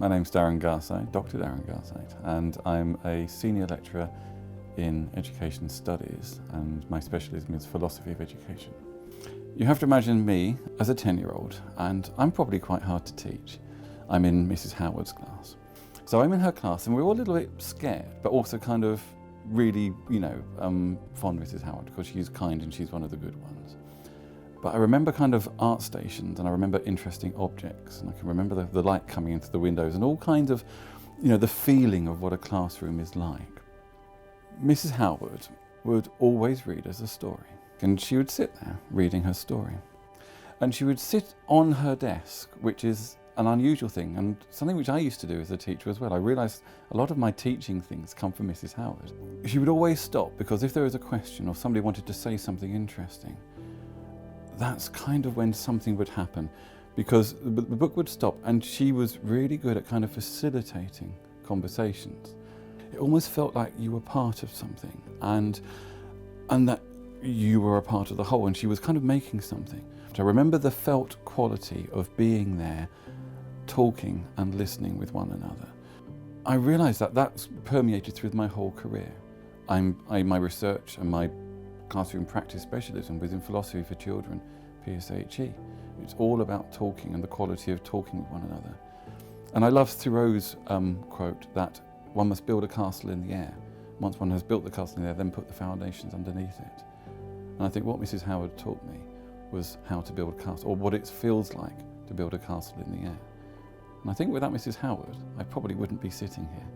My name's Darren Garside, Dr. Darren Garside, and I'm a senior lecturer in education studies, and my specialism is philosophy of education. You have to imagine me as a 10-year-old, and I'm probably quite hard to teach. I'm in Mrs. Howard's class. So I'm in her class, and we're all a little bit scared, but also kind of really, fond of Mrs. Howard because she's kind and she's one of the good ones. But I remember kind of art stations, and I remember interesting objects, and I can remember the light coming into the windows and all kinds of, the feeling of what a classroom is like. Mrs. Howard would always read us a story, and she would sit there reading her story. And she would sit on her desk, which is an unusual thing, and something which I used to do as a teacher as well. I realised a lot of my teaching things come from Mrs. Howard. She would always stop, because if there was a question or somebody wanted to say something interesting, that's kind of when something would happen, because the book would stop, and she was really good at kind of facilitating conversations. It almost felt like you were part of something, and that you were a part of the whole, and she was kind of making something. I remember the felt quality of being there, talking and listening with one another. I realised that that's permeated through my whole career. My research and my classroom practice specialism was in philosophy for children, PSHE. It's all about talking and the quality of talking with one another. And I love Thoreau's quote that one must build a castle in the air. Once one has built the castle in the air, then put the foundations underneath it. And I think what Mrs. Howard taught me was how to build a castle, or what it feels like to build a castle in the air. And I think without Mrs. Howard, I probably wouldn't be sitting here.